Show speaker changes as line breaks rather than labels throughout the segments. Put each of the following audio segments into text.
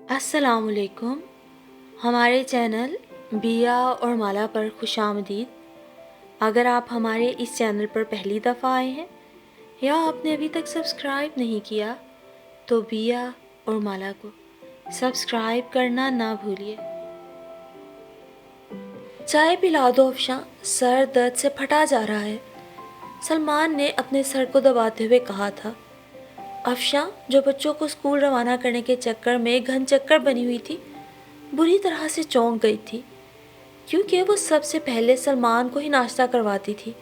السلام علیکم۔ ہمارے چینل بیا اور مالا پر خوش آمدید۔ اگر آپ ہمارے اس چینل پر پہلی دفعہ آئے ہیں یا آپ نے ابھی تک سبسکرائب نہیں کیا تو بیا اور مالا کو سبسکرائب کرنا نہ بھولیے۔ چائے پلا دو افشاں، سر درد سے پھٹا جا رہا ہے، سلمان نے اپنے سر کو دباتے ہوئے کہا تھا۔ افشاں جو بچوں کو اسکول روانہ کرنے کے چکر میں گھن چکر بنی ہوئی تھی، بری طرح سے چونک گئی تھی، کیونکہ وہ سب سے پہلے سلمان کو ہی ناشتہ کرواتی تھی،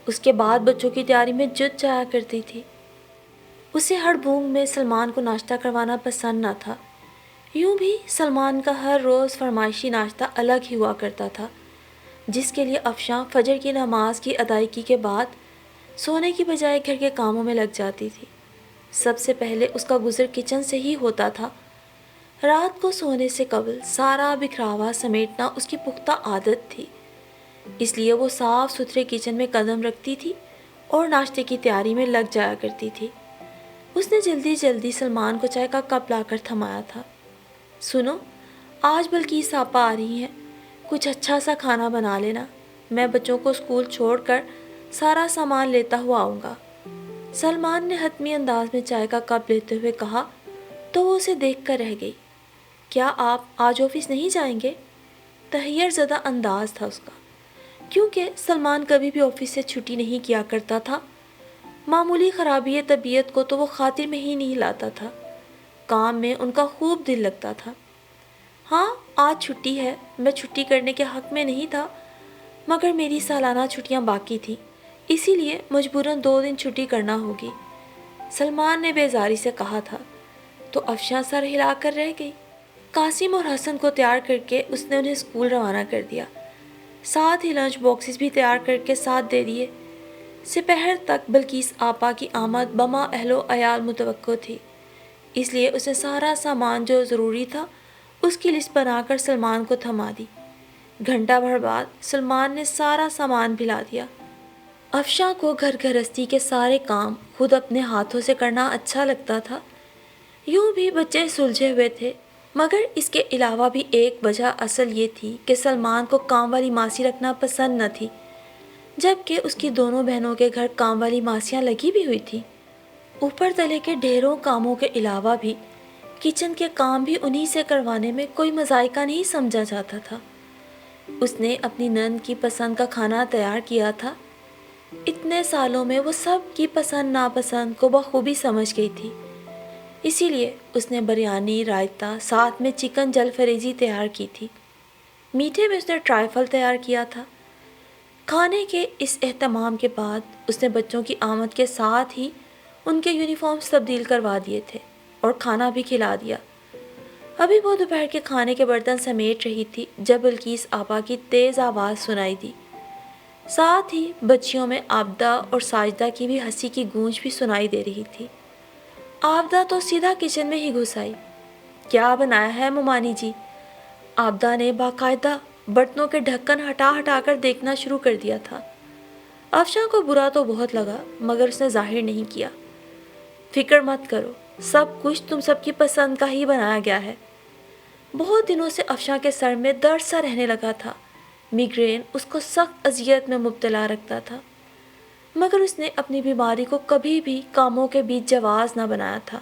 اس کے بعد بچوں کی تیاری میں جٹ جایا کرتی تھی۔ اسے ہڑ بھونگ میں سلمان کو ناشتہ کروانا پسند نہ تھا۔ یوں بھی سلمان کا ہر روز فرمائشی ناشتہ الگ ہی ہوا کرتا تھا، جس کے لیے افشاں فجر کی نماز کی ادائیگی کے بعد سونے کی بجائے گھر کے کاموں میں لگ جاتی تھی۔ سب سے پہلے اس کا گزر کچن سے ہی ہوتا تھا۔ رات کو سونے سے قبل سارا بکھراوا سمیٹنا اس کی پختہ عادت تھی، اس لیے وہ صاف ستھرے کچن میں قدم رکھتی تھی اور ناشتے کی تیاری میں لگ جایا کرتی تھی۔ اس نے جلدی جلدی سلمان کو چائے کا کپ لا کر تھمایا تھا۔ سنو، آج بلقیس آپا آ رہی ہیں، کچھ اچھا سا کھانا بنا لینا، میں بچوں کو اسکول چھوڑ کر سارا سامان لیتا ہوا آؤں گا۔ سلمان نے حتمی انداز میں چائے کا کپ لیتے ہوئے کہا تو وہ اسے دیکھ کر رہ گئی۔ کیا آپ آج آفس نہیں جائیں گے؟ تحیر زدہ انداز تھا اس کا، کیونکہ سلمان کبھی بھی آفس سے چھٹی نہیں کیا کرتا تھا۔ معمولی خرابی طبیعت کو تو وہ خاطر میں ہی نہیں لاتا تھا، کام میں ان کا خوب دل لگتا تھا۔ ہاں آج چھٹی ہے، میں چھٹی کرنے کے حق میں نہیں تھا، مگر میری سالانہ چھٹیاں باقی تھیں، اسی لیے مجبوراً 2 دن چھٹی کرنا ہوگی، سلمان نے بیزاری سے کہا تھا۔ تو افشاں سر ہلا کر رہ گئی۔ قاسم اور حسن کو تیار کر کے اس نے انہیں اسکول روانہ کر دیا، ساتھ ہی لنچ باکسز بھی تیار کر کے ساتھ دے دیے۔ سپہر تک بلقیس آپا کی آمد بما اہل و عیال متوقع تھی، اس لیے اس نے سارا سامان جو ضروری تھا اس کی لسٹ بنا کر سلمان کو تھما دی۔ گھنٹہ بھر بعد سلمان نے سارا سامان بھی لا دیا۔ افشاں کو گھر گھرستی کے سارے کام خود اپنے ہاتھوں سے کرنا اچھا لگتا تھا۔ یوں بھی بچے سلجھے ہوئے تھے، مگر اس کے علاوہ بھی ایک وجہ اصل یہ تھی کہ سلمان کو کام والی ماسی رکھنا پسند نہ تھی، جبکہ اس کی دونوں بہنوں کے گھر کام والی ماسیاں لگی بھی ہوئی تھیں۔ اوپر تلے کے ڈھیروں کاموں کے علاوہ بھی کچن کے کام بھی انہی سے کروانے میں کوئی مذائقہ نہیں سمجھا جاتا تھا۔ اس نے اپنی نند کی پسند کا کھانا تیار کیا تھا، اتنے سالوں میں وہ سب کی پسند ناپسند کو بخوبی سمجھ گئی تھی، اسی لیے اس نے بریانی، رائتہ، ساتھ میں چکن جل فریزی تیار کی تھی۔ میٹھے میں اس نے ٹرائفل تیار کیا تھا۔ کھانے کے اس اہتمام کے بعد اس نے بچوں کی آمد کے ساتھ ہی ان کے یونیفارمز تبدیل کروا دیے تھے اور کھانا بھی کھلا دیا۔ ابھی وہ دوپہر کے کھانے کے برتن سمیٹ رہی تھی جب بلقیس آپا کی تیز آواز سنائی دی، ساتھ ہی بچیوں میں عابدہ اور ساجدہ کی بھی ہنسی کی گونج بھی سنائی دے رہی تھی۔ عابدہ تو سیدھا کچن میں ہی گھس آئی۔ کیا بنایا ہے ممانی جی؟ عابدہ نے باقاعدہ برتنوں کے ڈھکن ہٹا ہٹا کر دیکھنا شروع کر دیا تھا۔ افشاں کو برا تو بہت لگا، مگر اس نے ظاہر نہیں کیا۔ فکر مت کرو، سب کچھ تم سب کی پسند کا ہی بنایا گیا ہے۔ بہت دنوں سے افشاں کے سر میں درد سا رہنے لگا تھا، میگرین اس کو سخت اذیت میں مبتلا رکھتا تھا، مگر اس نے اپنی بیماری کو کبھی بھی کاموں کے بیچ جواز نہ بنایا تھا۔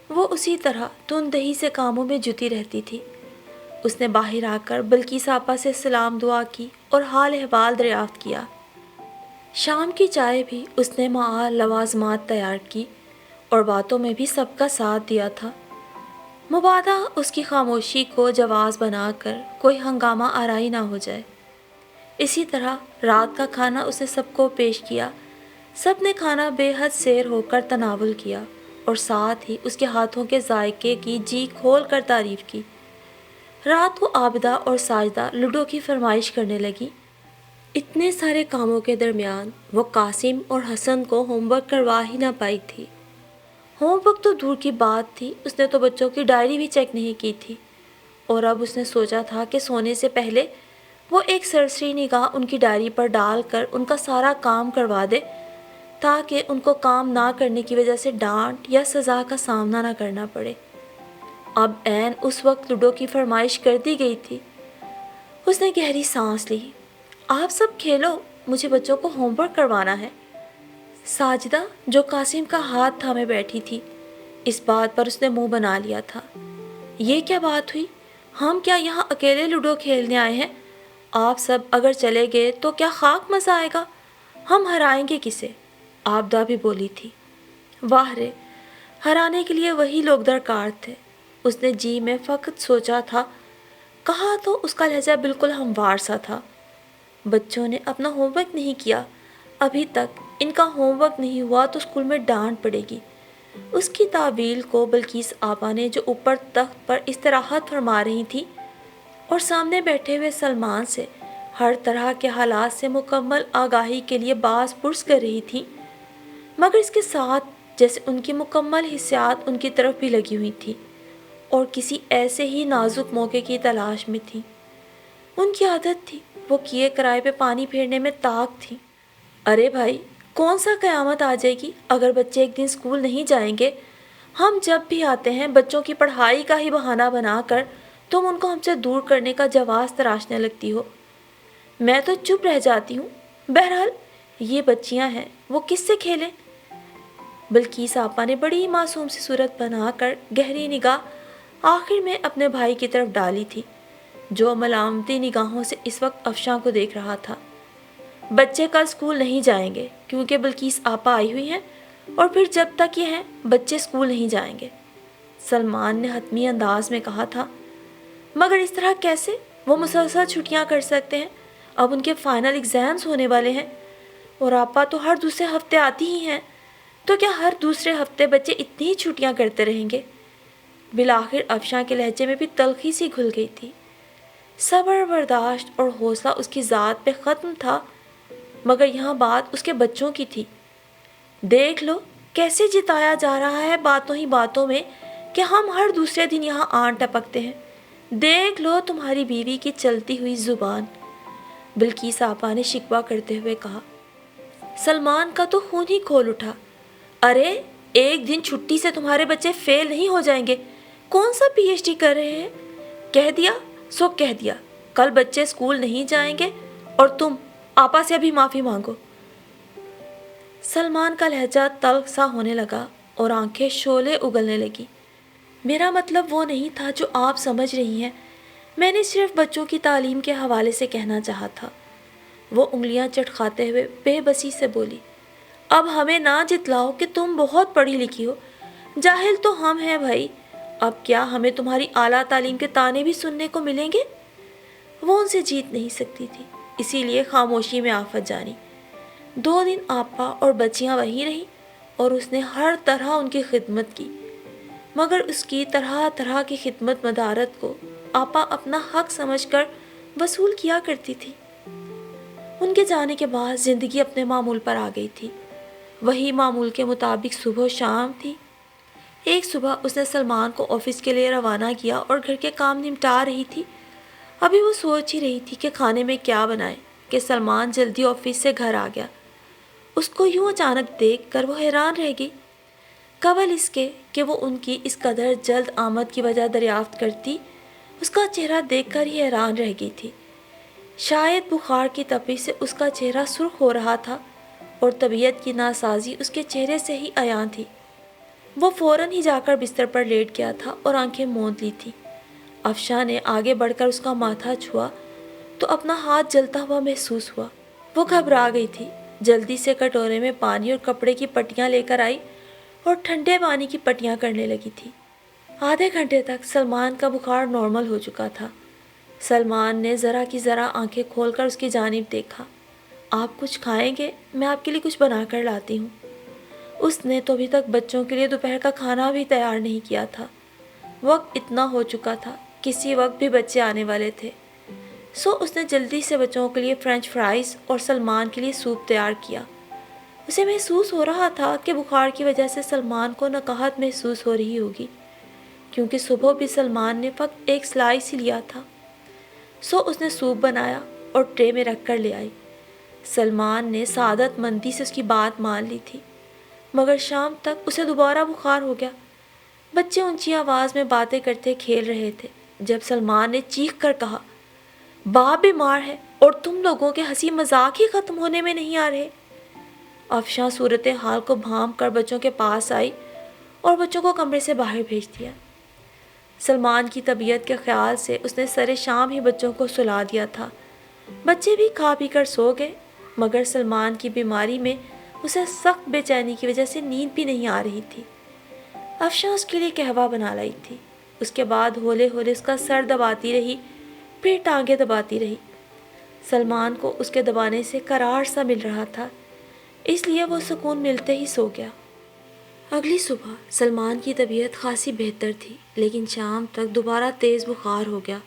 وہ اسی طرح تند دہی سے کاموں میں جتی رہتی تھی۔ اس نے باہر آ کر بلقیس آپا سے سلام دعا کی اور حال احوال دریافت کیا۔ شام کی چائے بھی اس نے مع لوازمات تیار کی اور باتوں میں بھی سب کا ساتھ دیا تھا، مبادا اس کی خاموشی کو جواز بنا کر کوئی ہنگامہ آرائی نہ ہو جائے۔ اسی طرح رات کا کھانا اسے سب کو پیش کیا۔ سب نے کھانا بے حد سیر ہو کر تناول کیا اور ساتھ ہی اس کے ہاتھوں کے ذائقے کی جی کھول کر تعریف کی۔ رات کو عابدہ اور ساجدہ لوڈو کی فرمائش کرنے لگی۔ اتنے سارے کاموں کے درمیان وہ قاسم اور حسن کو ہوم ورک کروا ہی نہ پائی تھی۔ ہوم ورک تو دور کی بات تھی، اس نے تو بچوں کی ڈائری بھی چیک نہیں کی تھی، اور اب اس نے سوچا تھا کہ سونے سے پہلے وہ ایک سرسری نگاہ ان کی ڈائری پر ڈال کر ان کا سارا کام کروا دے، تاکہ ان کو کام نہ کرنے کی وجہ سے ڈانٹ یا سزا کا سامنا نہ کرنا پڑے۔ اب عین اس وقت لوڈو کی فرمائش کر دی گئی تھی۔ اس نے گہری سانس لی۔ آپ سب کھیلو، مجھے بچوں کو ہوم ورک کروانا ہے۔ ساجدہ جو قاسم کا ہاتھ تھامے بیٹھی تھی، اس بات پر اس نے منہ بنا لیا تھا۔ یہ کیا بات ہوئی؟ ہم کیا یہاں اکیلے لوڈو کھیلنے آئے ہیں؟ آپ سب اگر چلے گئے تو کیا خاک مزہ آئے گا؟ ہم ہرائیں گے کسے؟ آبدہ بھی بولی تھی۔ واہ رے، ہرانے کے لیے وہی لوگ درکار تھے۔ اس نے جی میں فقط سوچا تھا، کہا تو اس کا لہجہ بالکل ہموار سا تھا۔ بچوں نے اپنا ہوم ورک نہیں کیا ابھی تک، ان کا ہوم ورک نہیں ہوا تو اسکول میں ڈانٹ پڑے گی۔ اس کی تعویل کو بلقیس آپا نے جو اوپر تخت پر استراحت فرما رہی تھی اور سامنے بیٹھے ہوئے سلمان سے ہر طرح کے حالات سے مکمل آگاہی کے لیے باز پرس کر رہی تھی، مگر اس کے ساتھ جیسے ان کی مکمل حسیات ان کی طرف بھی لگی ہوئی تھی اور کسی ایسے ہی نازک موقع کی تلاش میں تھی۔ ان کی عادت تھی، وہ کیے کرائے پہ پانی پھیرنے میں طاق تھی۔ ارے بھائی، کون سا قیامت آ جائے گی اگر بچے ایک دن اسکول نہیں جائیں گے؟ ہم جب بھی آتے ہیں بچوں کی پڑھائی کا ہی بہانہ بنا کر تم ان کو ہم سے دور کرنے کا جواز تراشنے لگتی ہو۔ میں تو چپ رہ جاتی ہوں۔ بہرحال یہ بچیاں ہیں، وہ کس سے کھیلیں؟ بلقیس آپا نے بڑی معصوم سی صورت بنا کر گہری نگاہ آخر میں اپنے بھائی کی طرف ڈالی تھی، جو ملامتی نگاہوں سے اس وقت افشاں کو دیکھ رہا تھا۔ بچے کل اسکول نہیں جائیں گے کیونکہ بلقیس آپا آئی ہوئی ہیں، اور پھر جب تک یہ ہیں بچے اسکول نہیں جائیں گے، سلمان نے حتمی انداز میں کہا تھا۔ مگر اس طرح کیسے؟ وہ مسلسل چھٹیاں کر سکتے ہیں، اب ان کے فائنل ایگزامز ہونے والے ہیں، اور آپا تو ہر دوسرے ہفتے آتی ہی ہیں، تو کیا ہر دوسرے ہفتے بچے اتنی چھٹیاں کرتے رہیں گے؟ بالآخر افشاں کے لہجے میں بھی تلخی سی گھل گئی تھی۔ صبر، برداشت اور حوصلہ اس کی ذات پہ ختم تھا، مگر یہاں بات اس کے بچوں کی تھی۔ دیکھ لو کیسے جتایا جا رہا ہے باتوں ہی باتوں میں کہ ہم ہر دوسرے دن یہاں آن ٹپکتے ہیں۔ دیکھ لو تمہاری بیوی کی چلتی ہوئی زبان، بلقیس آپا نے شکوہ کرتے ہوئے کہا۔ سلمان کا تو خون ہی کھول اٹھا۔ ارے ایک دن چھٹی سے تمہارے بچے فیل نہیں ہو جائیں گے؟ کون سا پی ایچ ڈی کر رہے ہیں؟ کہہ دیا سو کہہ دیا، کل بچے اسکول نہیں جائیں گے، اور تم آپا سے ابھی معافی مانگو۔ سلمان کا لہجہ تلخ سا ہونے لگا اور آنکھیں شعلے اگلنے لگی۔ میرا مطلب وہ نہیں تھا جو آپ سمجھ رہی ہیں، میں نے صرف بچوں کی تعلیم کے حوالے سے کہنا چاہا تھا۔ وہ انگلیاں چٹکھاتے ہوئے بے بسی سے بولی۔ اب ہمیں نہ جتلاؤ کہ تم بہت پڑھی لکھی ہو، جاہل تو ہم ہیں بھائی۔ اب کیا ہمیں تمہاری اعلیٰ تعلیم کے طعنے بھی سننے کو ملیں گے؟ وہ ان سے جیت نہیں سکتی تھی، اسی لیے خاموشی میں آفت جانی۔ 2 دن آپا اور بچیاں وہیں رہیں اور اس نے ہر طرح ان کی خدمت کی، مگر اس کی طرح طرح کی خدمت مدارت کو آپا اپنا حق سمجھ کر وصول کیا کرتی تھی۔ ان کے جانے کے بعد زندگی اپنے معمول پر آ گئی تھی، وہی معمول کے مطابق صبح و شام تھی۔ ایک صبح اس نے سلمان کو آفس کے لیے روانہ کیا اور گھر کے کام نمٹا رہی تھی۔ ابھی وہ سوچ ہی رہی تھی کہ کھانے میں کیا بنائے کہ سلمان جلدی آفس سے گھر آ گیا۔ اس کو یوں اچانک دیکھ کر وہ حیران رہ گئی، قبل اس کے کہ وہ ان کی اس قدر جلد آمد کی وجہ دریافت کرتی، اس کا چہرہ دیکھ کر ہی حیران رہ گئی تھی۔ شاید بخار کی تپش سے اس کا چہرہ سرخ ہو رہا تھا اور طبیعت کی ناسازی اس کے چہرے سے ہی عیاں تھی۔ وہ فوراً ہی جا کر بستر پر لیٹ گیا تھا اور آنکھیں موند لی تھی۔ افشاں نے آگے بڑھ کر اس کا ماتھا چھوا تو اپنا ہاتھ جلتا ہوا محسوس ہوا۔ وہ گھبرا گئی تھی، جلدی سے کٹورے میں پانی اور کپڑے کی پٹیاں لے کر آئی اور ٹھنڈے پانی کی پٹیاں کرنے لگی تھی۔ آدھے گھنٹے تک سلمان کا بخار نارمل ہو چکا تھا۔ سلمان نے ذرا کی ذرا آنکھیں کھول کر اس کی جانب دیکھا۔ آپ کچھ کھائیں گے؟ میں آپ کے لیے کچھ بنا کر لاتی ہوں۔ اس نے تو ابھی تک بچوں کے لیے دوپہر کا کھانا بھی تیار نہیں کیا تھا۔ وقت اتنا ہو چکا تھا، کسی وقت بھی بچے آنے والے تھے، سو اس نے جلدی سے بچوں کے لیے فرینچ فرائز اور سلمان کے لیے سوپ تیار کیا۔ اسے محسوس ہو رہا تھا کہ بخار کی وجہ سے سلمان کو نقاہت محسوس ہو رہی ہوگی، کیونکہ صبح بھی سلمان نے فقط ایک سلائس ہی لیا تھا۔ سو اس نے سوپ بنایا اور ٹرے میں رکھ کر لے آئی۔ سلمان نے سعادت مندی سے اس کی بات مان لی تھی، مگر شام تک اسے دوبارہ بخار ہو گیا۔ بچے اونچی آواز میں باتیں کرتے کھیل رہے تھے جب سلمان نے چیخ کر کہا، باپ بیمار ہے اور تم لوگوں کے ہنسی مذاق ہی ختم ہونے میں نہیں آ رہے۔ افشاں صورتحال کو بھانپ کر بچوں کے پاس آئی اور بچوں کو کمرے سے باہر بھیج دیا۔ سلمان کی طبیعت کے خیال سے اس نے سر شام ہی بچوں کو سلا دیا تھا۔ بچے بھی کھا پی کر سو گئے، مگر سلمان کی بیماری میں اسے سخت بے چینی کی وجہ سے نیند بھی نہیں آ رہی تھی۔ افشاں اس کے لیے قہوہ بنا لائی تھی۔ اس کے بعد ہولے ہولے اس کا سر دباتی رہی، پھر ٹانگیں دباتی رہی۔ سلمان کو اس کے دبانے سے قرار سا مل رہا تھا، اس لیے وہ سکون ملتے ہی سو گیا۔ اگلی صبح سلمان کی طبیعت خاصی بہتر تھی، لیکن شام تک دوبارہ تیز بخار ہو گیا۔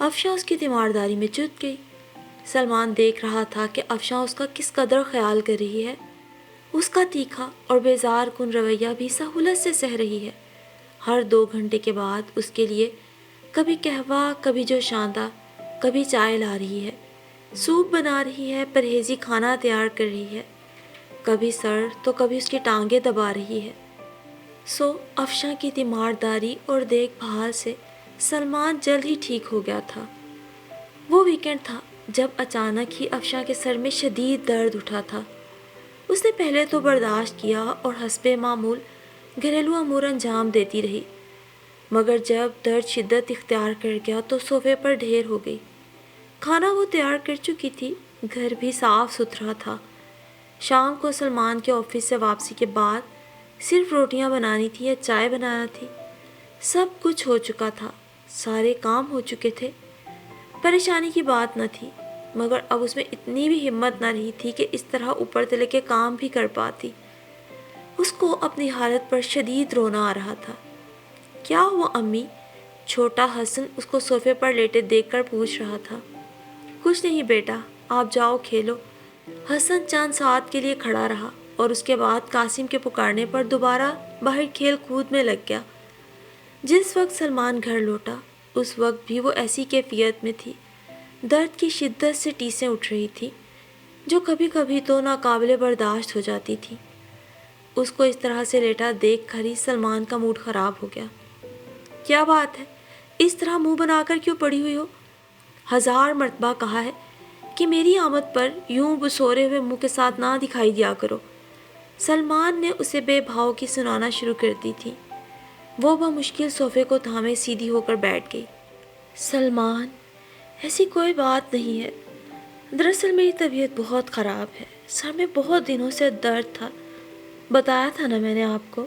افشاں اس کی تیمارداری میں جت گئی۔ سلمان دیکھ رہا تھا کہ افشاں اس کا کس قدر خیال کر رہی ہے۔ اس کا تیکھا اور بیزار کن رویہ بھی سہولت سے سہ رہی ہے۔ ہر 2 گھنٹے کے بعد اس کے لیے کبھی قہوہ، کبھی جوشاندہ، کبھی چائے لا رہی ہے، سوپ بنا رہی ہے، پرہیزی کھانا تیار کر رہی ہے، کبھی سر تو کبھی اس کی ٹانگیں دبا رہی ہے۔ افشاں کی تیمارداری اور دیکھ بھال سے سلمان جلد ہی ٹھیک ہو گیا تھا۔ وہ ویکنڈ تھا جب اچانک ہی افشاں کے سر میں شدید درد اٹھا تھا۔ اس نے پہلے تو برداشت کیا اور حسب معمول گھریلو امور انجام دیتی رہی، مگر جب درد شدت اختیار کر گیا تو صوفے پر ڈھیر ہو گئی۔ کھانا وہ تیار کر چکی تھی، گھر بھی صاف ستھرا تھا۔ شام کو سلمان کے آفس سے واپسی کے بعد صرف روٹیاں بنانی تھی یا چائے بنانا تھی۔ سب کچھ ہو چکا تھا، سارے کام ہو چکے تھے۔ پریشانی کی بات نہ تھی، مگر اب اس میں اتنی بھی ہمت نہ رہی تھی کہ اس طرح اوپر تلے کے کام بھی کر پاتی۔ اس کو اپنی حالت پر شدید رونا آ رہا تھا۔ کیا ہوا امی؟ چھوٹا حسن اس کو صوفے پر لیٹے دیکھ کر پوچھ رہا تھا۔ کچھ نہیں بیٹا، آپ جاؤ کھیلو۔ حسن چند ساتھ کے لیے کھڑا رہا اور اس کے بعد قاسم کے پکارنے پر دوبارہ باہر کھیل کود میں لگ گیا۔ جس وقت سلمان گھر لوٹا اس وقت بھی وہ ایسی کیفیت میں تھی، درد کی شدت سے ٹیسیں اٹھ رہی تھی جو کبھی کبھی تو ناقابل برداشت ہو جاتی تھی۔ اس کو اس طرح سے لیٹا دیکھ کر ہی سلمان کا موڈ خراب ہو گیا۔ کیا بات ہے، اس طرح منہ بنا کر کیوں پڑی ہوئی ہو؟ 1000 مرتبہ کہا ہے کہ میری آمد پر یوں بسورے ہوئے منہ کے ساتھ نہ دکھائی دیا کرو۔ سلمان نے اسے بے بھاؤ کی سنانا شروع کر دی تھی۔ وہ بمشکل صوفے کو تھامے سیدھی ہو کر بیٹھ گئی۔ سلمان، ایسی کوئی بات نہیں ہے، دراصل میری طبیعت بہت خراب ہے، سر میں بہت دنوں سے درد تھا، بتایا تھا نا میں نے آپ کو۔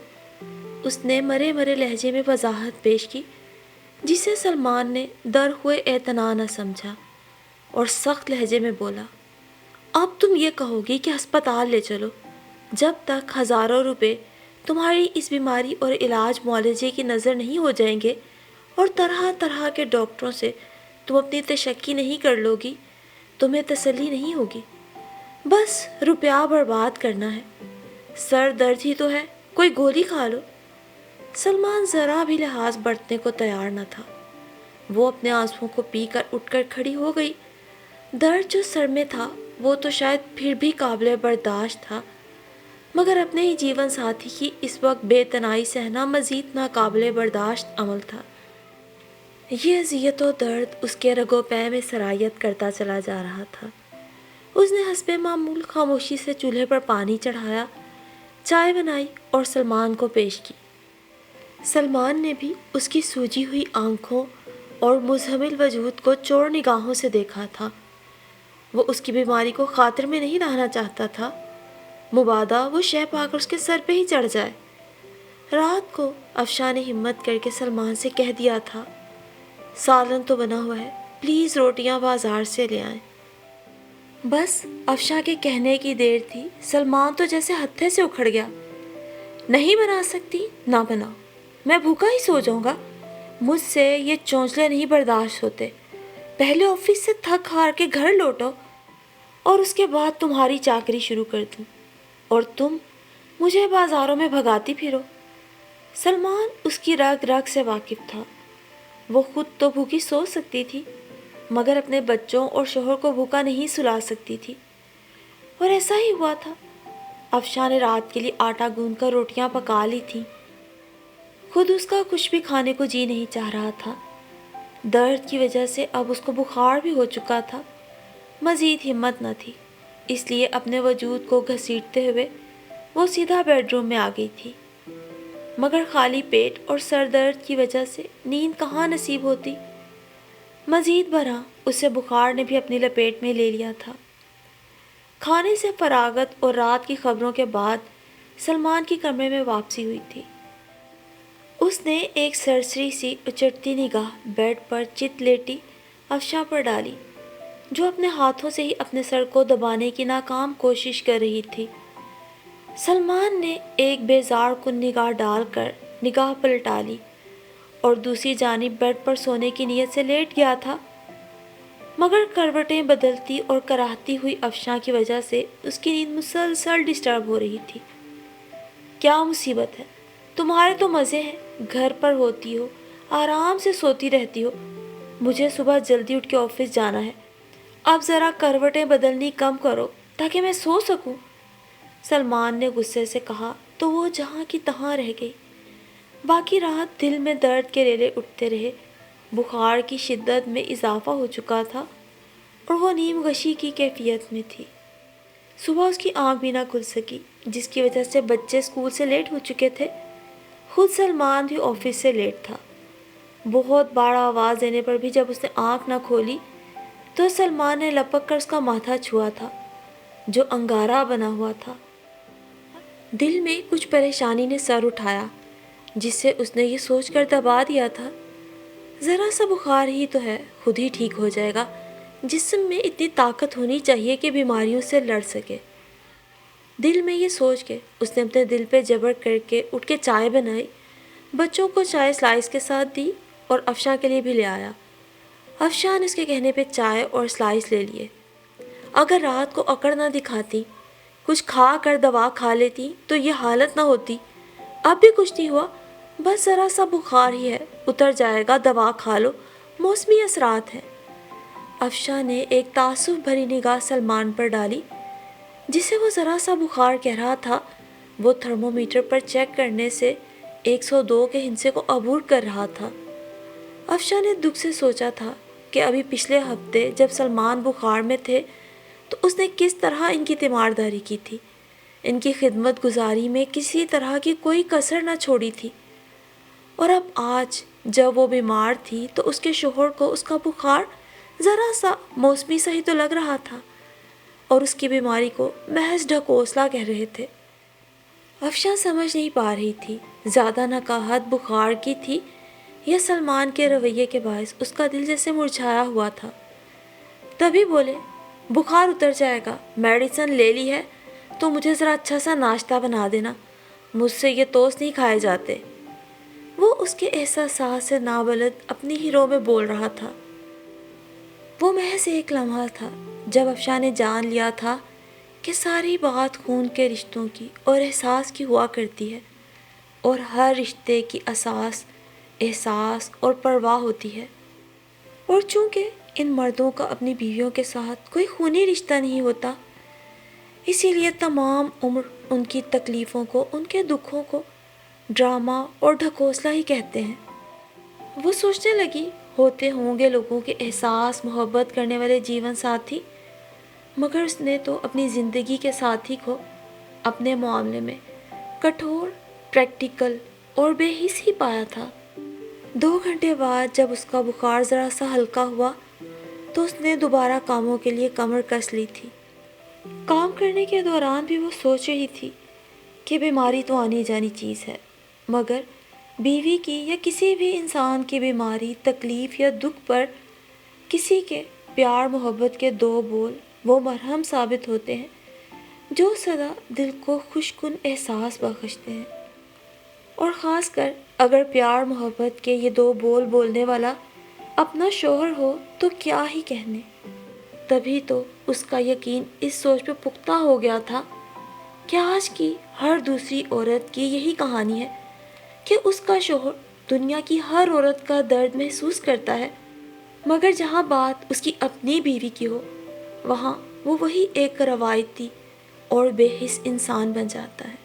اس نے مرے مرے لہجے میں وضاحت پیش کی، جسے سلمان نے در ہوئے اعتنا نہ سمجھا اور سخت لہجے میں بولا، اب تم یہ کہو گی کہ ہسپتال لے چلو، جب تک ہزاروں روپے تمہاری اس بیماری اور علاج معالجے کی نظر نہیں ہو جائیں گے اور طرح طرح کے ڈاکٹروں سے تم اپنی تشخیص نہیں کر لو گی، تمہیں تسلی نہیں ہوگی۔ بس روپیہ برباد کرنا ہے، سر درد ہی تو ہے، کوئی گولی کھا لو۔ سلمان ذرا بھی لحاظ برتنے کو تیار نہ تھا۔ وہ اپنے آنسوؤں کو پی کر اٹھ کر کھڑی ہو گئی۔ درد جو سر میں تھا وہ تو شاید پھر بھی قابل برداشت تھا، مگر اپنے ہی جیون ساتھی کی اس وقت بے تنائی سہنا مزید ناقابل برداشت عمل تھا۔ یہ اذیت و درد اس کے رگ و پے میں سرایت کرتا چلا جا رہا تھا۔ اس نے حسب معمول خاموشی سے چولہے پر پانی چڑھایا، چائے بنائی اور سلمان کو پیش کی۔ سلمان نے بھی اس کی سوجی ہوئی آنکھوں اور مزمل وجود کو چور نگاہوں سے دیکھا تھا۔ وہ اس کی بیماری کو خاطر میں نہیں لانا چاہتا تھا، مبادا وہ شے پا کر اس کے سر پہ ہی چڑھ جائے۔ رات کو افشاں نے ہمت کر کے سلمان سے کہہ دیا تھا، سالن تو بنا ہوا ہے، پلیز روٹیاں بازار سے لے آئیں۔ بس افشاں کے کہنے کی دیر تھی، سلمان تو جیسے ہتھے سے اکھڑ گیا۔ نہیں بنا سکتی، نہ بناؤ، میں بھوکا ہی سو جاؤں گا، مجھ سے یہ چونچلے نہیں برداشت ہوتے۔ پہلے آفس سے تھک ہار کے گھر لوٹو اور اس کے بعد تمہاری چاکری شروع کر دوں، اور تم مجھے بازاروں میں بھگاتی پھرو۔ سلمان اس کی رگ رگ سے واقف تھا۔ وہ خود تو بھوکی سو سکتی تھی، مگر اپنے بچوں اور شوہر کو بھوکا نہیں سلا سکتی تھی، اور ایسا ہی ہوا تھا۔ افشاں نے رات کے لیے آٹا گوندھ کر روٹیاں پکا لی تھیں۔ خود اس کا کچھ بھی کھانے کو جی نہیں چاہ رہا تھا۔ درد کی وجہ سے اب اس کو بخار بھی ہو چکا تھا۔ مزید ہمت نہ تھی، اس لیے اپنے وجود کو گھسیٹتے ہوئے وہ سیدھا بیڈ روم میں آ گئی تھی، مگر خالی پیٹ اور سر درد کی وجہ سے نیند کہاں نصیب ہوتی۔ مزید برآں اسے بخار نے بھی اپنی لپیٹ میں لے لیا تھا۔ کھانے سے فراغت اور رات کی خبروں کے بعد سلمان کی کمرے میں واپسی ہوئی تھی۔ اس نے ایک سرسری سی اچٹتی نگاہ بیڈ پر چت لیٹی افشاں پر ڈالی، جو اپنے ہاتھوں سے ہی اپنے سر کو دبانے کی ناکام کوشش کر رہی تھی۔ سلمان نے ایک بیزار کن نگاہ ڈال کر نگاہ پلٹا لی اور دوسری جانب بیڈ پر سونے کی نیت سے لیٹ گیا تھا، مگر کروٹیں بدلتی اور کراہتی ہوئی افشاں کی وجہ سے اس کی نیند مسلسل ڈسٹرب ہو رہی تھی۔ کیا مصیبت ہے، تمہارے تو مزے ہیں، گھر پر ہوتی ہو، آرام سے سوتی رہتی ہو، مجھے صبح جلدی اٹھ کے آفس جانا ہے، اب ذرا کروٹیں بدلنی کم کرو تاکہ میں سو سکوں۔ سلمان نے غصے سے کہا تو وہ جہاں کی تہاں رہ گئی۔ باقی رات دل میں درد کے ریلے اٹھتے رہے، بخار کی شدت میں اضافہ ہو چکا تھا اور وہ نیم غشی کی کیفیت میں تھی۔ صبح اس کی آنکھ بھی نہ کھل سکی، جس کی وجہ سے بچے اسکول سے لیٹ ہو چکے تھے، خود سلمان بھی آفس سے لیٹ تھا۔ بہت بار آواز دینے پر بھی جب اس نے آنکھ نہ کھولی تو سلمان نے لپک کر اس کا ماتھا چھوا تھا، جو انگارہ بنا ہوا تھا۔ دل میں کچھ پریشانی نے سر اٹھایا، جس سے اس نے یہ سوچ کر دبا دیا تھا، ذرا سا بخار ہی تو ہے، خود ہی ٹھیک ہو جائے گا۔ جسم میں اتنی طاقت ہونی چاہیے کہ بیماریوں سے لڑ سکے۔ دل میں یہ سوچ کے اس نے اپنے دل پہ جبر کر کے اٹھ کے چائے بنائی، بچوں کو چائے سلائس کے ساتھ دی اور افشاں کے لیے بھی لے آیا۔ افشاں نے اس کے کہنے پہ چائے اور سلائس لے لیے۔ اگر رات کو اکڑ نہ دکھاتی، کچھ کھا کر دوا کھا لیتی تو یہ حالت نہ ہوتی۔ اب بھی کچھ نہیں ہوا، بس ذرا سا بخار ہی ہے، اتر جائے گا، دوا کھا لو، موسمی اثرات ہیں۔ افشاں نے ایک تعصب بھری نگاہ سلمان پر ڈالی، جسے وہ ذرا سا بخار کہہ رہا تھا۔ وہ تھرمومیٹر پر چیک کرنے سے 102 کے ہندسے کو عبور کر رہا تھا۔ افشاں نے دکھ سے سوچا تھا کہ ابھی پچھلے ہفتے جب سلمان بخار میں تھے تو اس نے کس طرح ان کی تیمارداری کی تھی، ان کی خدمت گزاری میں کسی طرح کی کوئی کسر نہ چھوڑی تھی، اور اب آج جب وہ بیمار تھی تو اس کے شوہر کو اس کا بخار ذرا سا موسمی سا ہی تو لگ رہا تھا اور اس کی بیماری کو محض ڈھکوسلا کہہ رہے تھے۔ افشاں سمجھ نہیں پا رہی تھی زیادہ نکاہت بخار کی تھی یا سلمان کے رویے کے باعث اس کا دل جیسے مرجھایا ہوا تھا۔ تبھی بولے، بخار اتر جائے گا، میڈیسن لے لی ہے تو مجھے ذرا اچھا سا ناشتہ بنا دینا، مجھ سے یہ توست نہیں کھائے جاتے۔ وہ اس کے احساسات سے نابلد اپنی ہی رو میں بول رہا تھا۔ وہ محض ایک لمحہ تھا جب افشاں نے جان لیا تھا کہ ساری بات خون کے رشتوں کی اور احساس کی ہوا کرتی ہے، اور ہر رشتے کی اساس احساس اور پرواہ ہوتی ہے، اور چونکہ ان مردوں کا اپنی بیویوں کے ساتھ کوئی خونی رشتہ نہیں ہوتا، اسی لیے تمام عمر ان کی تکلیفوں کو، ان کے دکھوں کو ڈرامہ اور ڈھکوسلا ہی کہتے ہیں۔ وہ سوچنے لگی، ہوتے ہوں گے لوگوں کے احساس محبت کرنے والے جیون ساتھی، مگر اس نے تو اپنی زندگی کے ساتھی کو اپنے معاملے میں کٹھور، پریکٹیکل اور بے حس ہی پایا تھا۔ 2 گھنٹے بعد جب اس کا بخار ذرا سا ہلکا ہوا تو اس نے دوبارہ کاموں کے لیے کمر کس لی تھی۔ کام کرنے کے دوران بھی وہ سوچ رہی تھی کہ بیماری تو آنی جانی چیز ہے، مگر بیوی کی یا کسی بھی انسان کی بیماری، تکلیف یا دکھ پر کسی کے پیار محبت کے 2 بول وہ مرہم ثابت ہوتے ہیں جو سدا دل کو خوشکن احساس بخشتے ہیں، اور خاص کر اگر پیار محبت کے یہ 2 بول بولنے والا اپنا شوہر ہو تو کیا ہی کہنے۔ تبھی تو اس کا یقین اس سوچ پہ پختہ ہو گیا تھا کہ آج کی ہر دوسری عورت کی یہی کہانی ہے کہ اس کا شوہر دنیا کی ہر عورت کا درد محسوس کرتا ہے، مگر جہاں بات اس کی اپنی بیوی کی ہو وہاں وہ وہی ایک روایتی اور بے حس انسان بن جاتا ہے۔